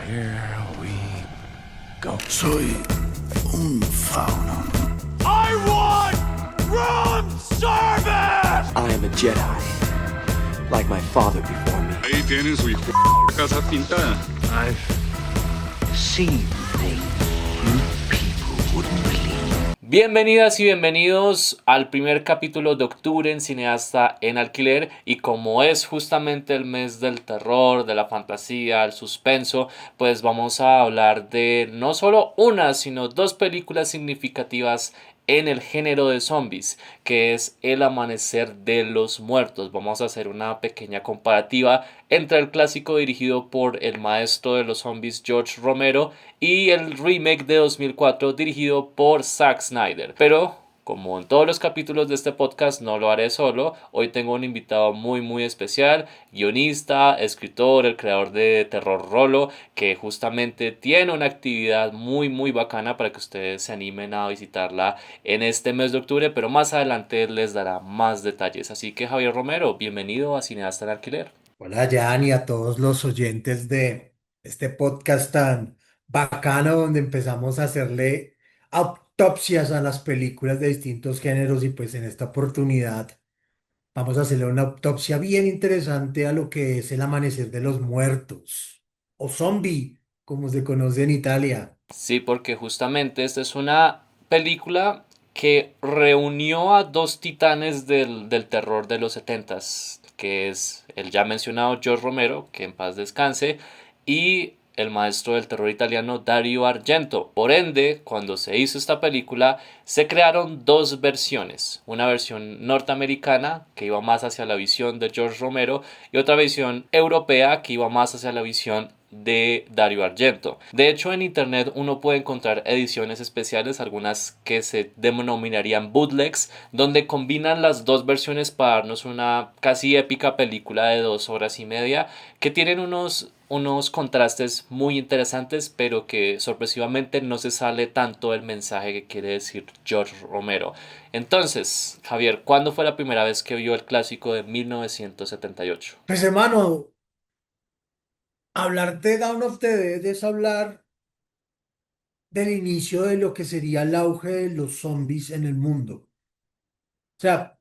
Here we go. Soy un fauno. I want room service! I am a Jedi, like my father before me. Ahí tienen su hijo casa pintada. I've seen things you people wouldn't believe. Bienvenidas y bienvenidos al primer capítulo de octubre en Cineasta en Alquiler, y como es justamente el mes del terror, de la fantasía, el suspenso, pues vamos a hablar de no solo una, sino dos películas significativas en el género de zombies, que es El Amanecer de los Muertos. Vamos a hacer una pequeña comparativa entre el clásico dirigido por el maestro de los zombies George Romero y el remake de 2004 dirigido por Zack Snyder. Pero como en todos los capítulos de este podcast, no lo haré solo. Hoy tengo un invitado muy especial, guionista, escritor, el creador de Terror Rolo, que justamente tiene una actividad muy bacana para que ustedes se animen a visitarla en este mes de octubre, pero más adelante les dará más detalles. Así que Javier Romero, bienvenido a Cineasta en Alquiler. Hola, Jan, y a todos los oyentes de este podcast tan bacano donde empezamos a hacerle autopsias a las películas de distintos géneros y pues en esta oportunidad vamos a hacerle una autopsia bien interesante a lo que es El Amanecer de los Muertos o Zombie, como se conoce en Italia. Sí, porque justamente esta es una película que reunió a dos titanes del terror de los setentas, que es el ya mencionado George Romero, que en paz descanse, y el maestro del terror italiano Dario Argento. Por ende, cuando se hizo esta película, se crearon dos versiones. Una versión norteamericana, que iba más hacia la visión de George Romero, y otra versión europea, que iba más hacia la visión de Dario Argento. De hecho, en internet uno puede encontrar ediciones especiales, algunas que se denominarían bootlegs, donde combinan las dos versiones para darnos una casi épica película de 2 horas y media, que tienen unos contrastes muy interesantes, pero que sorpresivamente no se sale tanto el mensaje que quiere decir George Romero. Entonces, Javier, ¿cuándo fue la primera vez que vio el clásico de 1978? Pues hermano, hablar de Dawn of the Dead es hablar del inicio de lo que sería el auge de los zombies en el mundo. O sea,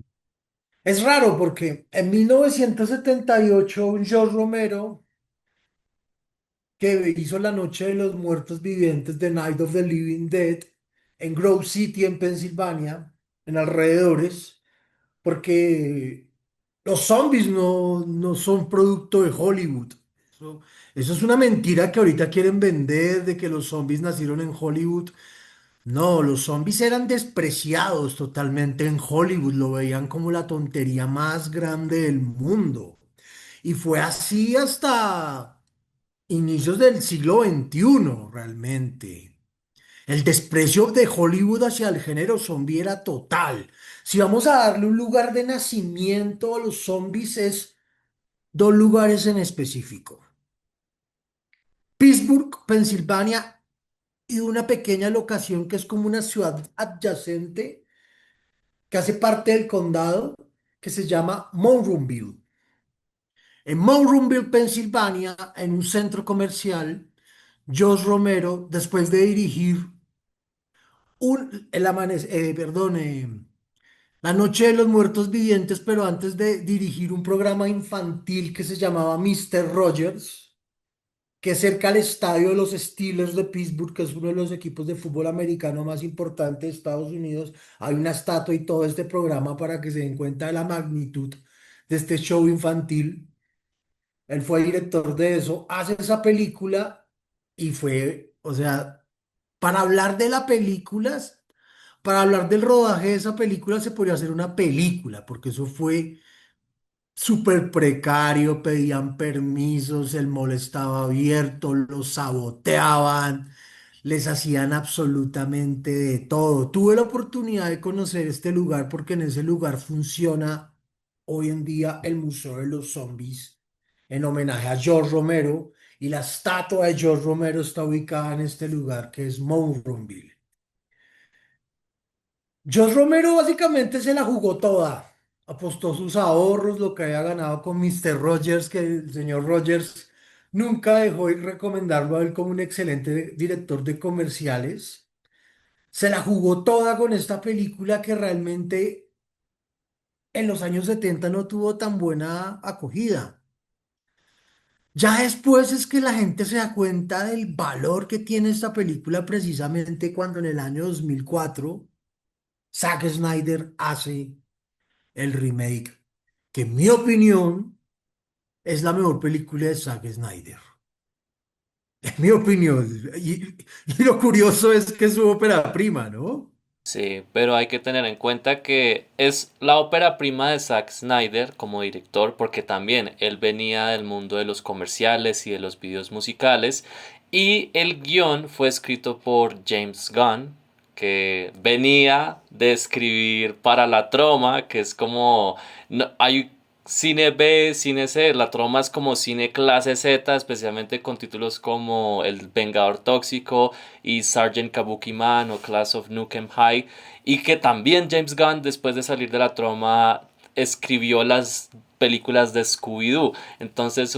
es raro porque en 1978 un George Romero, que hizo La Noche de los Muertos Vivientes, The Night of the Living Dead, en Grove City, en Pensilvania, en alrededores, porque los zombies no son producto de Hollywood. Eso, eso es una mentira que ahorita quieren vender de que los zombies nacieron en Hollywood. No, los zombies eran despreciados totalmente en Hollywood, lo veían como la tontería más grande del mundo. Y fue así hasta inicios del siglo XXI, realmente. El desprecio de Hollywood hacia el género zombie era total. Si vamos a darle un lugar de nacimiento a los zombies, es dos lugares en específico. Pittsburgh, Pensilvania, y una pequeña locación que es como una ciudad adyacente que hace parte del condado, que se llama Monroeville. En Monroeville, Pensilvania, en un centro comercial, Josh Romero, después de dirigir La Noche de los Muertos Vivientes, pero antes de dirigir un programa infantil que se llamaba Mister Rogers, que es cerca al estadio de los Steelers de Pittsburgh, que es uno de los equipos de fútbol americano más importantes de Estados Unidos. Hay una estatua y todo este programa para que se den cuenta de la magnitud de este show infantil. Él fue director de eso, hace esa película y fue, o sea, para hablar de la película, para hablar del rodaje de esa película se podría hacer una película, porque eso fue súper precario, pedían permisos, el mall estaba abierto, los saboteaban, les hacían absolutamente de todo. Tuve la oportunidad de conocer este lugar porque en ese lugar funciona hoy en día el Museo de los Zombies en homenaje a George Romero, y la estatua de George Romero está ubicada en este lugar que es Monroeville. George Romero básicamente se la jugó toda. Apostó sus ahorros, lo que había ganado con Mister Rogers, que el señor Rogers nunca dejó de recomendarlo a él como un excelente director de comerciales. Se la jugó toda con esta película que realmente en los años 70 no tuvo tan buena acogida. Ya después es que la gente se da cuenta del valor que tiene esta película precisamente cuando en el año 2004 Zack Snyder hace el remake, que en mi opinión es la mejor película de Zack Snyder. En mi opinión. Y lo curioso es que es su ópera prima, ¿no? Sí, pero hay que tener en cuenta que es la ópera prima de Zack Snyder como director, porque también él venía del mundo de los comerciales y de los videos musicales, y el guión fue escrito por James Gunn, que venía de escribir para La Troma, que es como... hay cine B, cine C, La Troma es como cine clase Z, especialmente con títulos como El Vengador Tóxico y Sergeant Kabuki Man o Class of Nukem High, y que también James Gunn, después de salir de La Troma, escribió las películas de Scooby-Doo. Entonces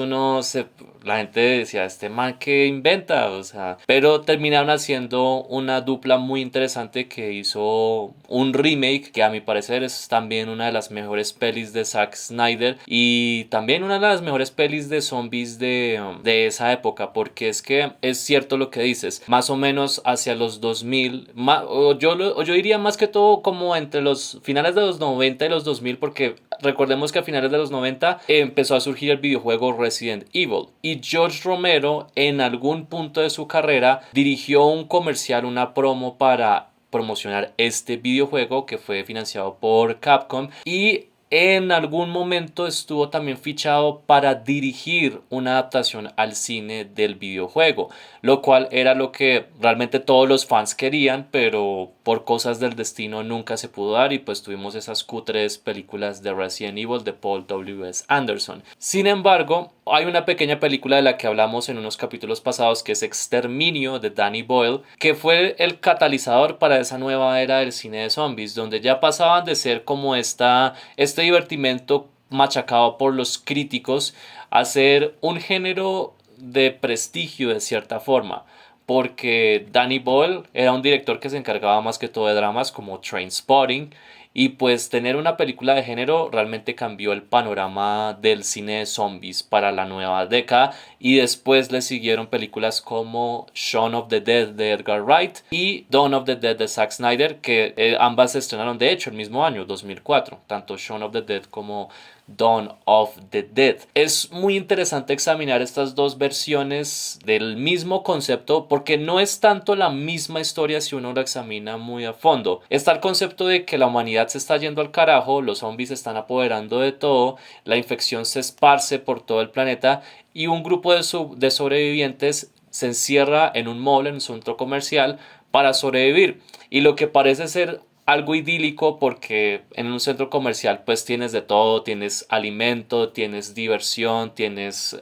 la gente decía, este man que inventa, o sea, pero terminaron haciendo una dupla muy interesante que hizo un remake que a mi parecer es también una de las mejores pelis de Zack Snyder y también una de las mejores pelis de zombies de esa época, porque es que es cierto lo que dices, más o menos hacia los 2000, o yo diría más que todo como entre los finales de los 90 y los 2000, porque recordemos que a finales de los 90 empezó a surgir el videojuego Resident Evil y George Romero en algún punto de su carrera dirigió un comercial, una promo para promocionar este videojuego que fue financiado por Capcom y en algún momento estuvo también fichado para dirigir una adaptación al cine del videojuego, lo cual era lo que realmente todos los fans querían, pero por cosas del destino nunca se pudo dar y pues tuvimos esas cutres películas de Resident Evil de Paul W.S. Anderson. Sin embargo, hay una pequeña película de la que hablamos en unos capítulos pasados que es Exterminio de Danny Boyle, que fue el catalizador para esa nueva era del cine de zombies, donde ya pasaban de ser como este divertimento machacado por los críticos a ser un género de prestigio de cierta forma, porque Danny Boyle era un director que se encargaba más que todo de dramas como Trainspotting y pues tener una película de género realmente cambió el panorama del cine de zombies para la nueva década y después le siguieron películas como Shaun of the Dead de Edgar Wright y Dawn of the Dead de Zack Snyder que ambas se estrenaron de hecho el mismo año 2004, tanto Shaun of the Dead como Dawn of the Dead. Es muy interesante examinar estas dos versiones del mismo concepto porque no es tanto la misma historia si uno lo examina muy a fondo. Está el concepto de que la humanidad se está yendo al carajo, los zombies se están apoderando de todo, la infección se esparce por todo el planeta y un grupo de sobrevivientes se encierra en un mall, en un centro comercial para sobrevivir. Y lo que parece ser algo idílico porque en un centro comercial pues tienes de todo, tienes alimento, tienes diversión, tienes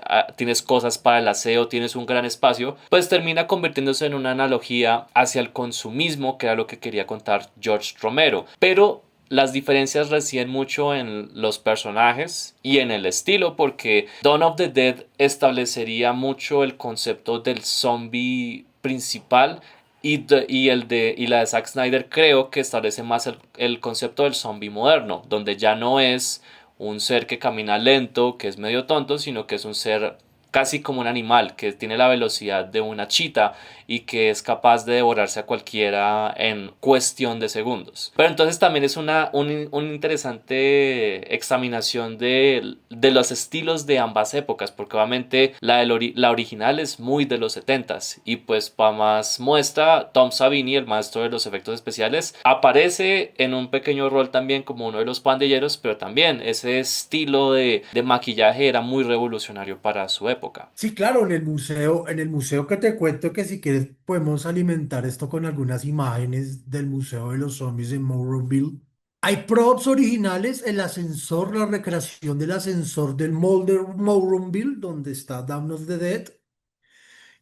cosas para el aseo, tienes un gran espacio, pues termina convirtiéndose en una analogía hacia el consumismo que era lo que quería contar George Romero. Pero las diferencias residen mucho en los personajes y en el estilo porque Dawn of the Dead establecería mucho el concepto del zombie principal y la de Zack Snyder creo que establece más el concepto del zombie moderno, donde ya no es un ser que camina lento, que es medio tonto, sino que es un ser casi como un animal, que tiene la velocidad de una chita y que es capaz de devorarse a cualquiera en cuestión de segundos. Pero entonces también es una interesante examinación de los estilos de ambas épocas, porque obviamente la original es muy de los 70s y pues para más muestra, Tom Savini, el maestro de los efectos especiales, aparece en un pequeño rol también como uno de los pandilleros, pero también ese estilo de maquillaje era muy revolucionario para su época. Sí, claro, en el museo que te cuento que si quieres podemos alimentar esto con algunas imágenes del Museo de los Zombies en Morrowville. Hay props originales, el ascensor, la recreación del ascensor del mall de Morrowville, donde está Dawn of the Dead.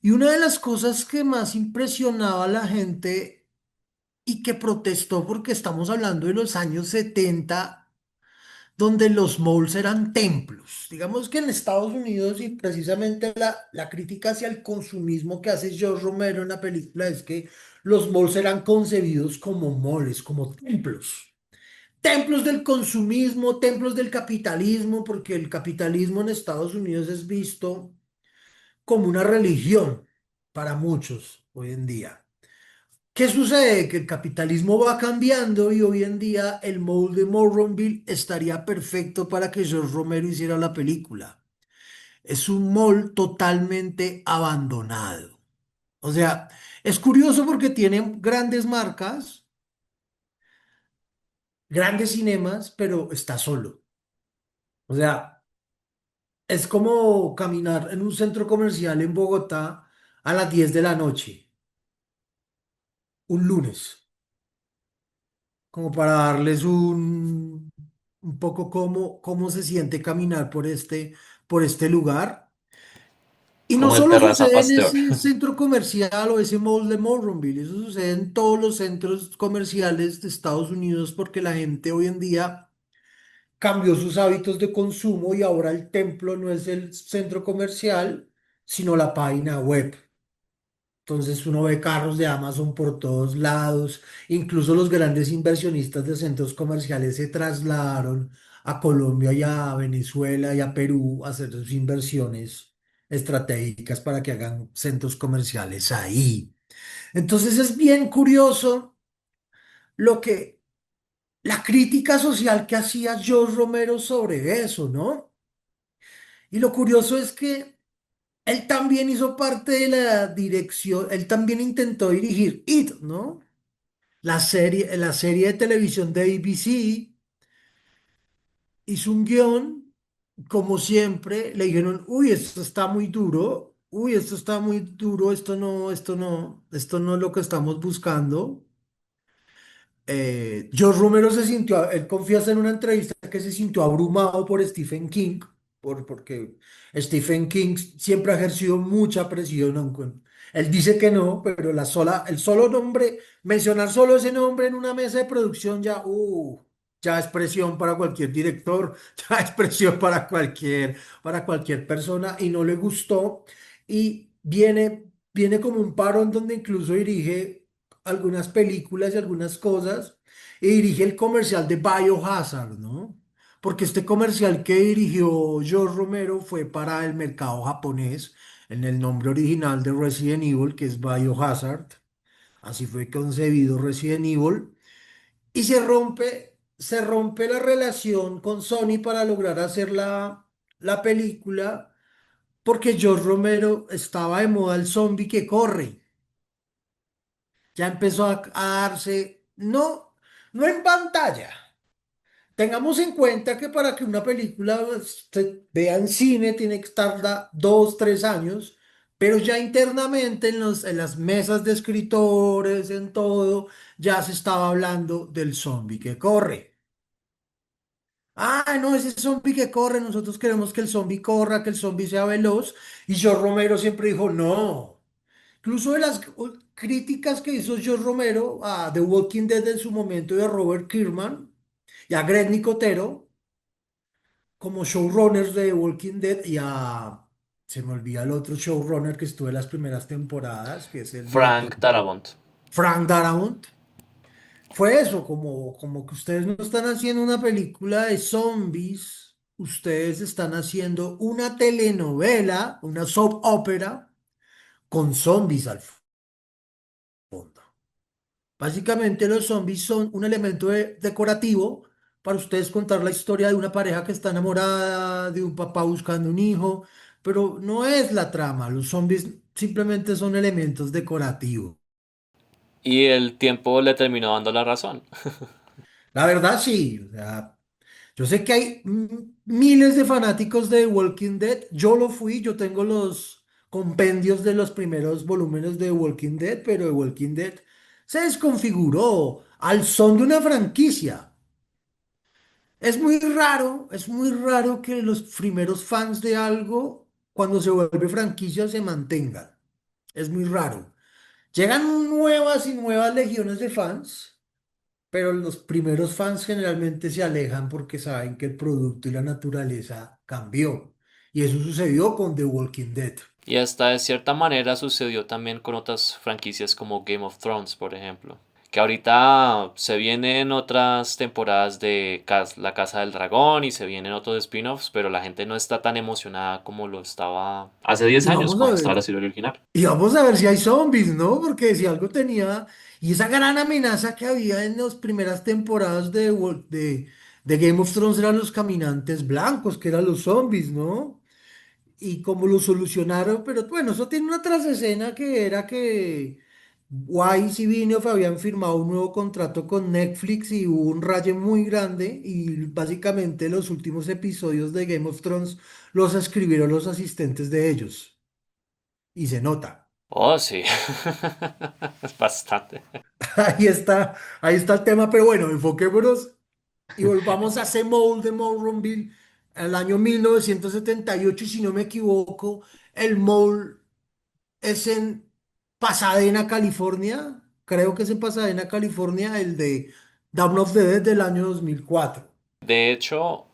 Y una de las cosas que más impresionaba a la gente y que protestó porque estamos hablando de los años 70 donde los malls eran templos. Digamos que en Estados Unidos y precisamente la crítica hacia el consumismo que hace George Romero en la película es que los malls eran concebidos como moles, como templos. Templos del consumismo, templos del capitalismo, porque el capitalismo en Estados Unidos es visto como una religión para muchos hoy en día. ¿Qué sucede? Que el capitalismo va cambiando y hoy en día el mall de Moronville estaría perfecto para que George Romero hiciera la película. Es un mall totalmente abandonado. O sea, es curioso porque tiene grandes marcas, grandes cinemas, pero está solo. O sea, es como caminar en un centro comercial en Bogotá a las 10 de la noche, un lunes. Como para darles un poco cómo se siente caminar por este lugar. Y no Como el solo Terraza sucede en Pasteur. ese centro comercial o ese mall de Moronville, eso sucede en todos los centros comerciales de Estados Unidos porque la gente hoy en día cambió sus hábitos de consumo y ahora el templo no es el centro comercial, sino la página web. Entonces uno ve carros de Amazon por todos lados, incluso los grandes inversionistas de centros comerciales se trasladaron a Colombia y a Venezuela y a Perú a hacer sus inversiones estratégicas para que hagan centros comerciales ahí. Entonces es bien curioso lo que la crítica social que hacía George Romero sobre eso, ¿no? Y lo curioso es que él también hizo parte de la dirección, él también intentó dirigir It, ¿no? La serie de televisión de ABC, hizo un guión, como siempre, le dijeron, uy, esto está muy duro, uy, esto está muy duro, esto no es lo que estamos buscando. George Romero él confiesa en una entrevista que se sintió abrumado por Stephen King, porque Stephen King siempre ha ejercido mucha presión, aunque él dice que no, pero el solo nombre, mencionar solo ese nombre en una mesa de producción ya es presión para cualquier director, ya es presión para cualquier persona y no le gustó y viene como un paro en donde incluso dirige algunas películas y algunas cosas, y dirige el comercial de Biohazard, ¿no? Porque este comercial que dirigió George Romero fue para el mercado japonés, en el nombre original de Resident Evil, que es Biohazard. Así fue concebido Resident Evil. Y se rompe la relación con Sony para lograr hacer la película, porque George Romero estaba de moda el zombie que corre. Ya empezó a darse, no en pantalla. Tengamos en cuenta que para que una película se vea en cine tiene que estar 2, 3 años, pero ya internamente en las mesas de escritores, en todo, ya se estaba hablando del zombie que corre. Ah, no, ese zombie que corre, nosotros queremos que el zombie corra, que el zombie sea veloz. Y George Romero siempre dijo, no. Incluso de las críticas que hizo George Romero a The Walking Dead en su momento de Robert Kirkman y a Greg Nicotero como showrunners de The Walking Dead se me olvida el otro showrunner que estuvo en las primeras temporadas, que es el director Frank Darabont. Frank Darabont. Fue eso, como que ustedes no están haciendo una película de zombies, ustedes están haciendo una telenovela, una soap opera con zombies al fondo. Básicamente los zombies son un elemento decorativo para ustedes contar la historia de una pareja que está enamorada, de un papá buscando un hijo, pero no es la trama, los zombies simplemente son elementos decorativos. Y el tiempo le terminó dando la razón. La verdad sí, o sea, yo sé que hay miles de fanáticos de Walking Dead, yo lo fui, yo tengo los compendios de los primeros volúmenes de Walking Dead, pero The Walking Dead se desconfiguró al son de una franquicia. Es muy raro que los primeros fans de algo, cuando se vuelve franquicia, se mantengan. Es muy raro. Llegan nuevas y nuevas legiones de fans, pero los primeros fans generalmente se alejan porque saben que el producto y la naturaleza cambió. Y eso sucedió con The Walking Dead. Y hasta de cierta manera sucedió también con otras franquicias como Game of Thrones, por ejemplo. Que ahorita se vienen otras temporadas de La Casa del Dragón y se vienen otros spin-offs, pero la gente no está tan emocionada como lo estaba hace 10 Y años vamos a cuando estaba ver, la serie original. y vamos a ver si hay zombies, ¿no? Porque si algo tenía, y esa gran amenaza que había en las primeras temporadas de Game of Thrones eran los caminantes blancos, que eran los zombies, ¿no? Y cómo lo solucionaron, pero bueno, eso tiene una trasescena que era que Wise y Benioff habían firmado un nuevo contrato con Netflix y hubo un raye muy grande y básicamente los últimos episodios de Game of Thrones los escribieron los asistentes de ellos y se nota. Oh, sí. Es bastante. Ahí está el tema, pero bueno, enfoquémonos y volvamos a ese mall de Monroeville, el año 1978 y si no me equivoco, el mall es en Pasadena, California. Creo que es en Pasadena, California, el de Dawn of the Dead del año 2004. De hecho,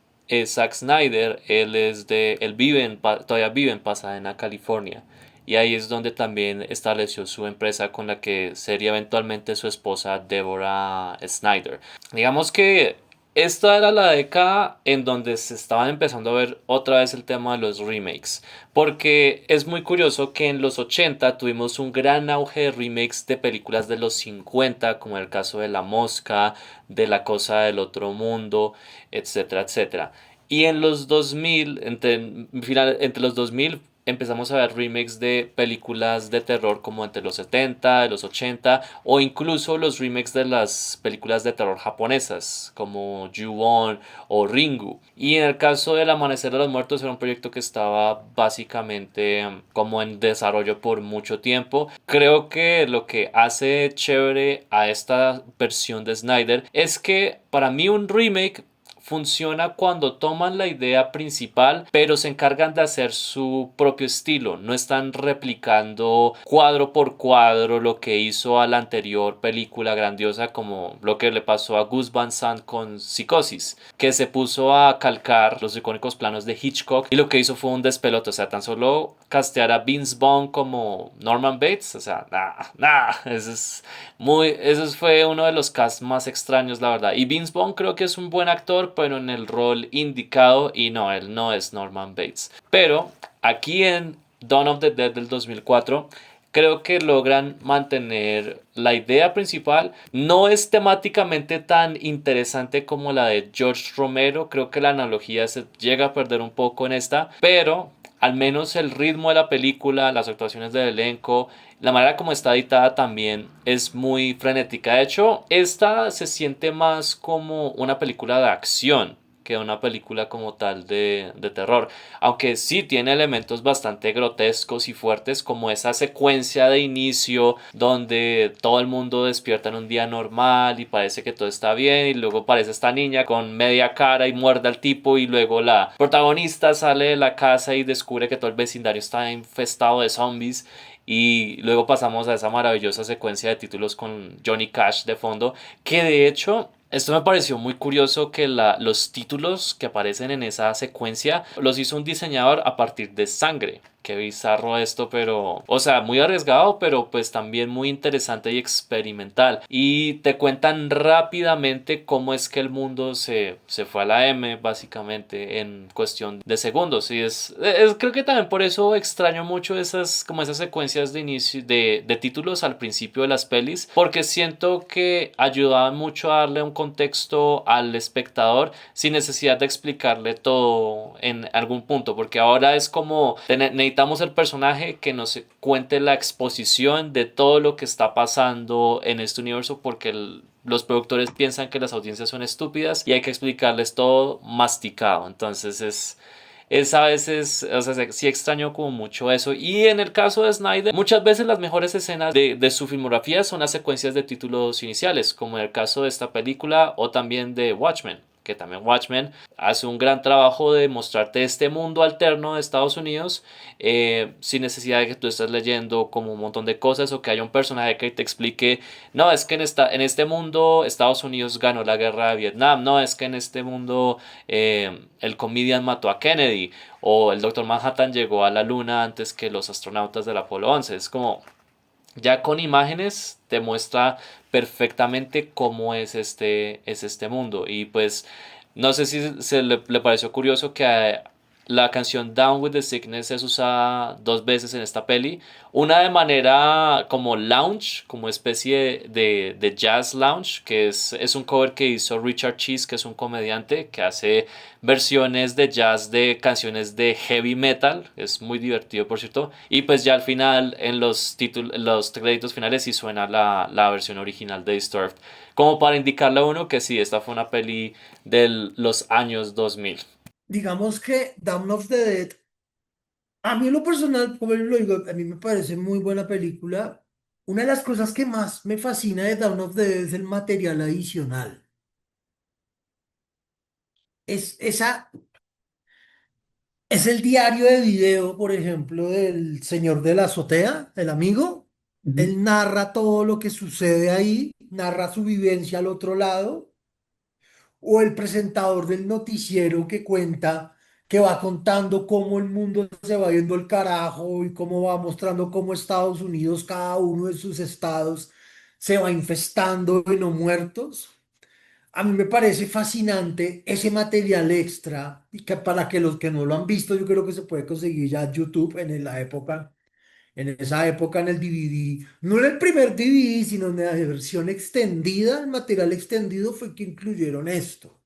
Zack Snyder, él vive todavía vive en Pasadena, California. Y ahí es donde también estableció su empresa con la que sería eventualmente su esposa Deborah Snyder. Digamos que esta era la década en donde se estaban empezando a ver otra vez el tema de los remakes. Porque es muy curioso que en los 80 tuvimos un gran auge de remakes de películas de los 50, como el caso de La Mosca, de La Cosa del Otro Mundo, etcétera, etcétera. Y en los 2000, entre los 2000 empezamos a ver remakes de películas de terror como entre los 70, de los 80 o incluso los remakes de las películas de terror japonesas como Ju-On o Ringu. Y en el caso del Amanecer de los Muertos era un proyecto que estaba básicamente como en desarrollo por mucho tiempo. Creo que lo que hace chévere a esta versión de Snyder es que para mí un remake funciona cuando toman la idea principal pero se encargan de hacer su propio estilo, no están replicando cuadro por cuadro lo que hizo a la anterior película grandiosa como lo que le pasó a Gus Van Sant con Psicosis, que se puso a calcar los icónicos planos de Hitchcock y lo que hizo fue un despelote, o sea, tan solo castear a Vince Vaughn como Norman Bates, o sea, ese fue uno de los casts más extraños, la verdad. Y Vince Vaughn creo que es un buen actor, pero en el rol indicado. Y no, él no es Norman Bates. Pero aquí en Dawn of the Dead del 2004, creo que logran mantener la idea principal. No es temáticamente tan interesante como la de George Romero. Creo que la analogía se llega a perder un poco en esta. Pero al menos el ritmo de la película, las actuaciones del elenco, la manera como está editada también es muy frenética. De hecho, esta se siente más como una película de acción que una película como tal de terror. Aunque sí tiene elementos bastante grotescos y fuertes, como esa secuencia de inicio donde todo el mundo despierta en un día normal y parece que todo está bien, y luego aparece esta niña con media cara y muerde al tipo, y luego la protagonista sale de la casa y descubre que todo el vecindario está infestado de zombies. Y luego pasamos a esa maravillosa secuencia de títulos con Johnny Cash de fondo, que de hecho esto me pareció muy curioso que los títulos que aparecen en esa secuencia los hizo un diseñador a partir de sangre. Qué bizarro esto, pero, o sea, muy arriesgado, pero pues también muy interesante y experimental. Y te cuentan rápidamente cómo es que el mundo se fue a la M, básicamente, en cuestión de segundos. Y creo que también por eso extraño mucho como esas secuencias de inicio, de títulos al principio de las pelis, porque siento que ayudaban mucho a darle un contexto al espectador sin necesidad de explicarle todo en algún punto, porque ahora es como necesitamos el personaje que nos cuente la exposición de todo lo que está pasando en este universo, porque los productores piensan que las audiencias son estúpidas y hay que explicarles todo masticado. Entonces es a veces, o sea, sí extraño como mucho eso. Y en el caso de Snyder, muchas veces las mejores escenas de su filmografía son las secuencias de títulos iniciales, como en el caso de esta película o también de Watchmen. que también Watchmen hace un gran trabajo de mostrarte este mundo alterno de Estados Unidos, sin necesidad de que tú estés leyendo como un montón de cosas o que haya un personaje que te explique, no, es que en este mundo Estados Unidos ganó la guerra de Vietnam, no, es que en este mundo el comedian mató a Kennedy o el Doctor Manhattan llegó a la luna antes que los astronautas del Apolo 11. Es como, ya con imágenes te muestra perfectamente cómo es este mundo. Y pues no sé si le pareció curioso que la canción Down with the Sickness es usada dos veces en esta peli. Una de manera como lounge, como especie de jazz lounge, que es un cover que hizo Richard Cheese, que es un comediante que hace versiones de jazz de canciones de heavy metal. Es muy divertido, por cierto. Y pues ya al final, en los créditos finales, sí suena la versión original de Disturbed. Como para indicarle a uno que sí, esta fue una peli de los años 2000. Digamos que Dawn of the Dead, a mí en lo personal, como yo lo digo, a mí me parece muy buena película. Una de las cosas que más me fascina de Dawn of the Dead es el material adicional. Esa es el diario de video, por ejemplo, del señor de la azotea, el amigo. Ujú. Él narra todo lo que sucede ahí, narra su vivencia al otro lado. O el presentador del noticiero que cuenta, que va contando cómo el mundo se va yendo al carajo y cómo va mostrando cómo Estados Unidos, cada uno de sus estados, se va infestando de no muertos. A mí me parece fascinante ese material extra y que para que los que no lo han visto, yo creo que se puede conseguir ya en YouTube la época, en esa época en el DVD, no en el primer DVD, sino en la versión extendida, el material extendido fue que incluyeron esto.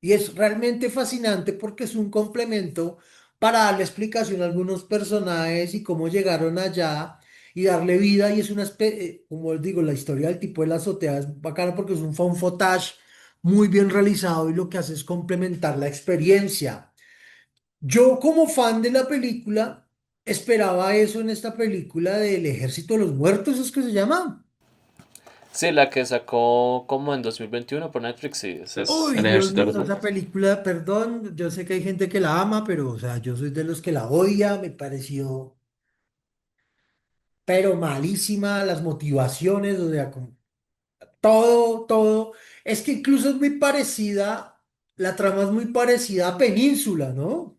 Y es realmente fascinante porque es un complemento para darle explicación a algunos personajes y cómo llegaron allá y darle vida. Y es una especie, como les digo, la historia del tipo de la azotea es bacana porque es un found footage muy bien realizado y lo que hace es complementar la experiencia. Yo como fan de la película esperaba eso en esta película del Ejército de los Muertos, ¿es que se llama? Sí, la que sacó como en 2021 por Netflix, sí, esa Es es. el Uy, Dios ejército de mío, los esa muertos. película, perdón, yo sé que hay gente que la ama, pero, o sea, yo soy de los que la odia, me pareció, pero malísima, las motivaciones, o sea, como todo, todo. Es que incluso es muy parecida, la trama es muy parecida a Península, ¿no?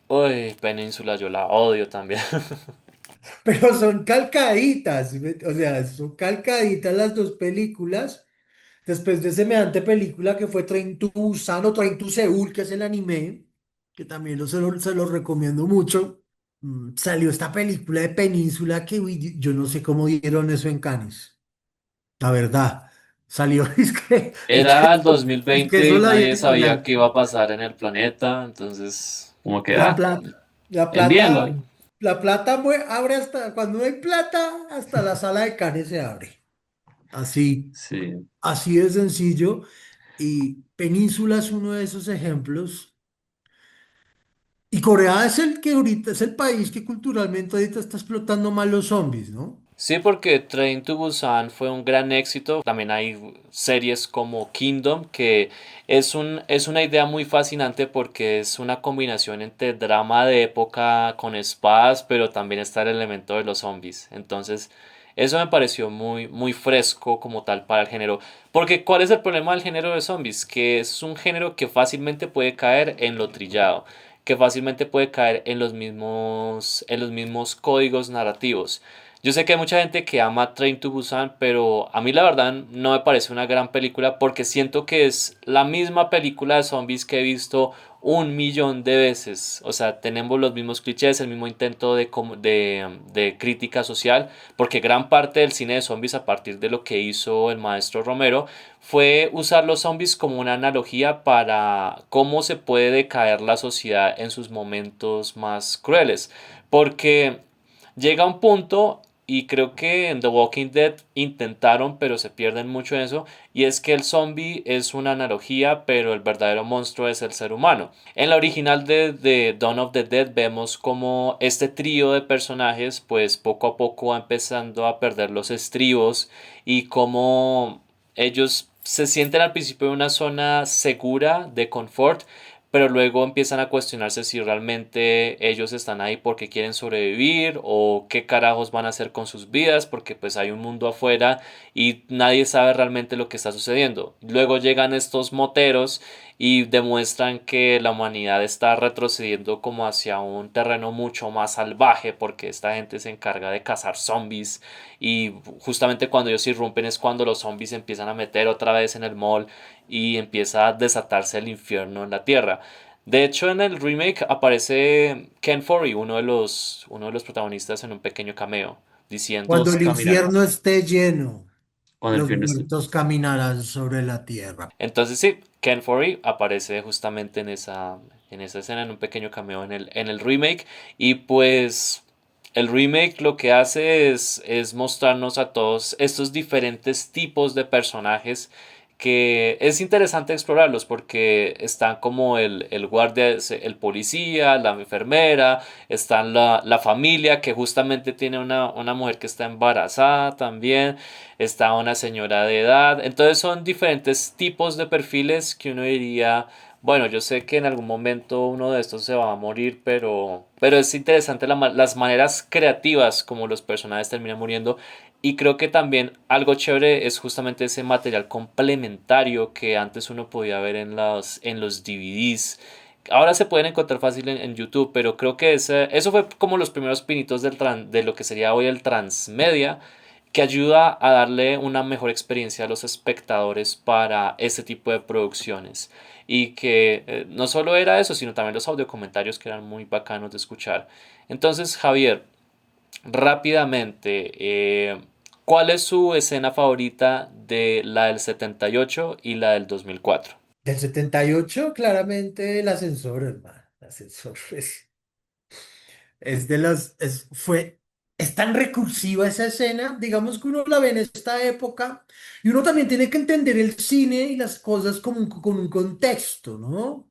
Uy, Península, yo la odio también. Pero son calcaditas, ¿sí o sea, son calcaditas las dos películas. Después de semejante película que fue Train to Busan o Train to Seoul, que es el anime, que también se lo recomiendo mucho. Salió esta película de Península que uy, yo no sé cómo dieron eso en Cannes. La verdad. Salió, Era el es que 2020 eso y la nadie dieron. sabía qué iba a pasar en el planeta, entonces, Como que, La plata, la envíenlo. plata, la plata abre hasta, cuando no hay plata, hasta la sala de Cannes se abre. Así, Sí. así de sencillo. Y Península es uno de esos ejemplos. Y Corea es el que ahorita es el país que culturalmente ahorita está explotando más los zombies, ¿no? sí, porque Train to Busan fue un gran éxito. También hay series como Kingdom, que es una idea muy fascinante porque es una combinación entre drama de época con espadas, pero también está el elemento de los zombies. Entonces, eso me pareció muy fresco como tal para el género. Porque, ¿cuál es el problema del género de zombies? Que es un género que fácilmente puede caer en lo trillado, que fácilmente puede caer en los mismos códigos narrativos. Yo sé que hay mucha gente que ama Train to Busan, pero a mí la verdad no me parece una gran película porque siento que es la misma película de zombies que he visto un millón de veces. O sea, tenemos los mismos clichés, el mismo intento de crítica social, porque gran parte del cine de zombies a partir de lo que hizo el maestro Romero fue usar los zombies como una analogía para cómo se puede decaer la sociedad en sus momentos más crueles. Porque llega un punto, y creo que en The Walking Dead intentaron, pero se pierden mucho en eso, y es que el zombie es una analogía, pero el verdadero monstruo es el ser humano. En la original de Dawn of the Dead vemos como este trío de personajes, pues poco a poco va empezando a perder los estribos y cómo ellos se sienten al principio en una zona segura de confort, pero luego empiezan a cuestionarse si realmente ellos están ahí porque quieren sobrevivir o qué carajos van a hacer con sus vidas, porque pues hay un mundo afuera y nadie sabe realmente lo que está sucediendo. Luego llegan estos moteros y demuestran que la humanidad está retrocediendo como hacia un terreno mucho más salvaje, porque esta gente se encarga de cazar zombies y justamente cuando ellos irrumpen es cuando los zombies se empiezan a meter otra vez en el mall y empieza a desatarse el infierno en la tierra. De hecho, en el remake aparece Ken Foree, uno de los protagonistas, en un pequeño cameo, diciendo Cuando el caminar. infierno esté lleno, Cuando el los infierno esté. muertos caminarán sobre la tierra. Entonces sí, Ken Foree aparece justamente en esa escena, en un pequeño cameo en el remake. Y pues el remake lo que hace es mostrarnos a todos estos diferentes tipos de personajes que es interesante explorarlos porque están como el guardia, el policía, la enfermera, están la familia que justamente tiene una mujer que está embarazada también, está una señora de edad, entonces son diferentes tipos de perfiles que uno diría, bueno, yo sé que en algún momento uno de estos se va a morir, pero es interesante las maneras creativas como los personajes terminan muriendo. Y creo que también algo chévere es justamente ese material complementario que antes uno podía ver en los DVDs. Ahora se pueden encontrar fácil en YouTube, pero creo que eso fue como los primeros pinitos de lo que sería hoy el transmedia, que ayuda a darle una mejor experiencia a los espectadores para este tipo de producciones. Y que no solo era eso, sino también los audiocomentarios que eran muy bacanos de escuchar. Entonces, Javier, rápidamente, ¿cuál es su escena favorita de la del 78 y la del 2004? Del 78 claramente el ascensor, hermano. El ascensor es de las, es tan recursiva esa escena, digamos que uno la ve en esta época y uno también tiene que entender el cine y las cosas con un contexto, ¿no?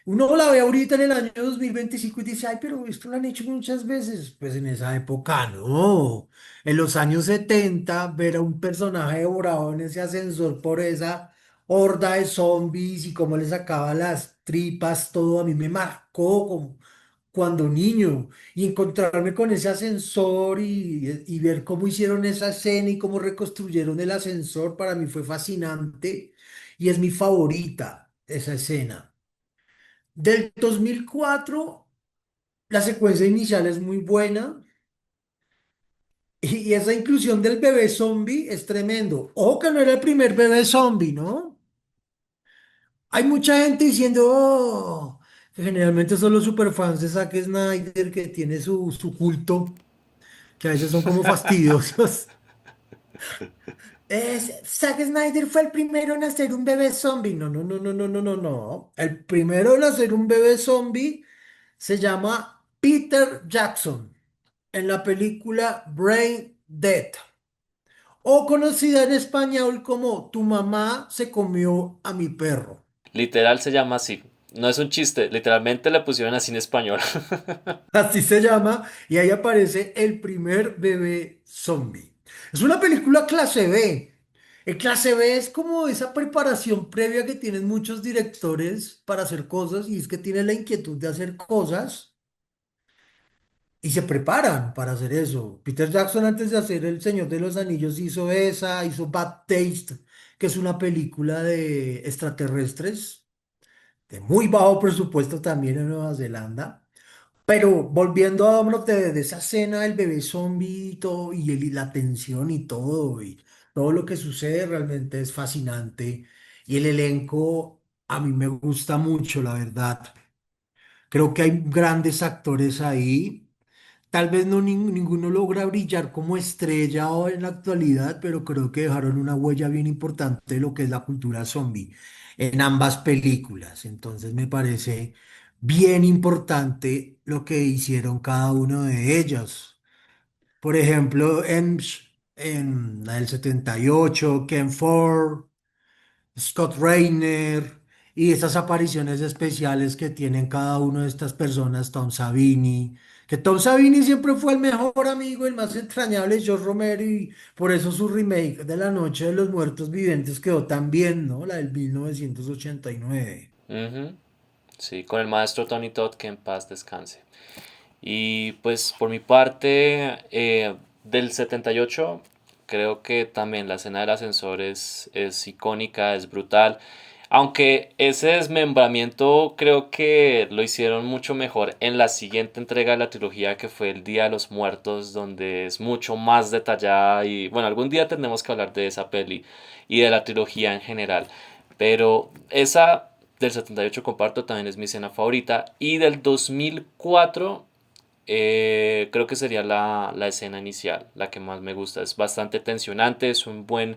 Uno la ve ahorita en el año 2025 y dice, ay, pero esto lo han hecho muchas veces. Pues en esa época no. En los años 70 ver a un personaje devorado en ese ascensor por esa horda de zombies y cómo le sacaba las tripas, todo a mí me marcó como cuando niño. Y encontrarme con ese ascensor y ver cómo hicieron esa escena y cómo reconstruyeron el ascensor, para mí fue fascinante y es mi favorita, esa escena. Del 2004 la secuencia inicial es muy buena y esa inclusión del bebé zombie es tremendo. Ojo que no era el primer bebé zombie, ¿no? Hay mucha gente diciendo que generalmente son los superfans de Zack Snyder que tiene su culto, que a veces son como fastidiosos. Zack Snyder fue el primero en hacer un bebé zombie. No, no, no, no, no, no, no, no. El primero en hacer un bebé zombie se llama Peter Jackson en la película Brain Dead, o conocida en español como Tu mamá se comió a mi perro. Literal se llama así. No es un chiste, literalmente le pusieron así en español. Así se llama, y ahí aparece el primer bebé zombie. Es una película clase B. El clase B es como esa preparación previa que tienen muchos directores para hacer cosas, y es que tienen la inquietud de hacer cosas y se preparan para hacer eso. Peter Jackson, antes de hacer El Señor de los Anillos, hizo esa, hizo Bad Taste, que es una película de extraterrestres, de muy bajo presupuesto también en Nueva Zelanda. Pero volviendo a hablar de esa escena del bebé zombie y, todo, y la tensión y todo lo que sucede realmente es fascinante. Y el elenco a mí me gusta mucho, la verdad. Creo que hay grandes actores ahí. Tal vez no ninguno logra brillar como estrella o en la actualidad, pero creo que dejaron una huella bien importante de lo que es la cultura zombie en ambas películas. Entonces me parece bien importante lo que hicieron cada uno de ellos. Por ejemplo, en la del 78, Ken Ford, Scott Reiner y esas apariciones especiales que tienen cada una de estas personas, Tom Savini. Que Tom Savini siempre fue el mejor amigo, el más entrañable de George Romero y por eso su remake de La Noche de los Muertos Vivientes quedó tan bien, ¿no? La del 1989. Ujú. Sí, con el maestro Tony Todd, que en paz descanse. Y pues por mi parte, del 78 creo que también la escena del ascensor es icónica, es brutal. Aunque ese desmembramiento creo que lo hicieron mucho mejor en la siguiente entrega de la trilogía, que fue El Día de los Muertos, donde es mucho más detallada y bueno, algún día tendremos que hablar de esa peli y de la trilogía en general. Pero esa del 78 comparto, también es mi escena favorita. Y del 2004 creo que sería la escena inicial, la que más me gusta. Es bastante tensionante, es un buen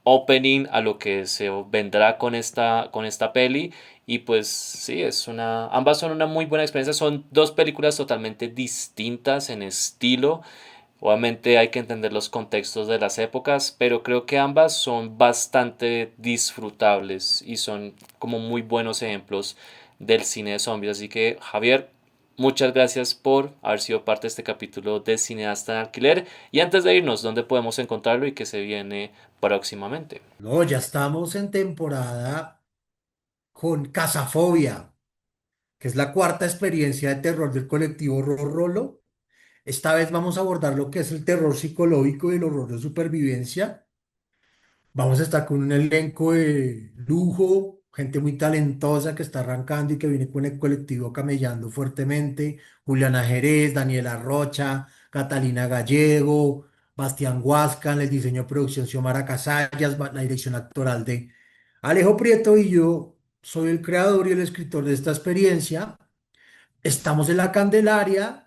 opening a lo que se vendrá con esta peli. Y pues sí, ambas son una muy buena experiencia. Son dos películas totalmente distintas en estilo. Obviamente hay que entender los contextos de las épocas, pero creo que ambas son bastante disfrutables y son como muy buenos ejemplos del cine de zombies. Así que, Javier, muchas gracias por haber sido parte de este capítulo de Cineasta en Alquiler. Y antes de irnos, ¿dónde podemos encontrarlo y qué se viene próximamente? No, ya estamos en temporada con Casafobia, que es la cuarta experiencia de terror del colectivo Rolo. Esta vez vamos a abordar lo que es el terror psicológico y el horror de supervivencia. Vamos a estar con un elenco de lujo, gente muy talentosa que está arrancando y que viene con el colectivo camellando fuertemente. Juliana Jerez, Daniela Rocha, Catalina Gallego, Bastián Huasca, en el diseño de producción Xiomara Casallas, la dirección actoral de Alejo Prieto y yo soy el creador y el escritor de esta experiencia. Estamos en la Candelaria,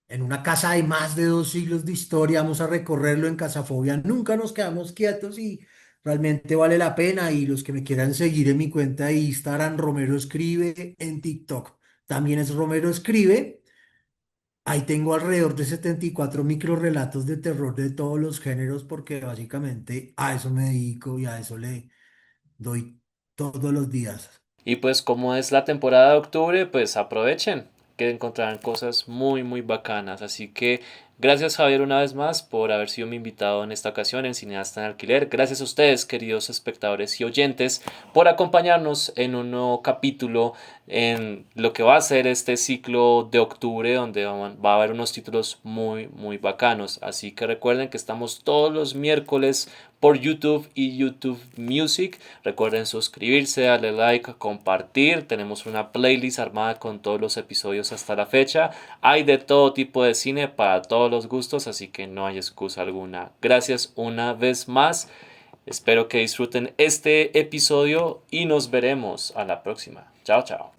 en una casa de más de 2 siglos de historia. Vamos a recorrerlo en Casafobia. Nunca nos quedamos quietos y realmente vale la pena. Y los que me quieran seguir en mi cuenta de Instagram, Romero Escribe, en TikTok también es Romero Escribe. Ahí tengo alrededor de 74 microrelatos de terror de todos los géneros porque básicamente a eso me dedico y a eso le doy todos los días. Y pues como es la temporada de octubre, pues aprovechen que encontrarán cosas muy muy bacanas. Así que gracias Javier una vez más por haber sido mi invitado en esta ocasión en Cineasta en Alquiler. Gracias a ustedes queridos espectadores y oyentes por acompañarnos en un nuevo capítulo en lo que va a ser este ciclo de octubre donde va a haber unos títulos muy muy bacanos. Así que recuerden que estamos todos los miércoles por YouTube y YouTube Music. Recuerden suscribirse, darle like, compartir. Tenemos una playlist armada con todos los episodios hasta la fecha. Hay de todo tipo de cine para todos los gustos, así que no hay excusa alguna. Gracias una vez más. Espero que disfruten este episodio y nos veremos a la próxima. Chao, chao.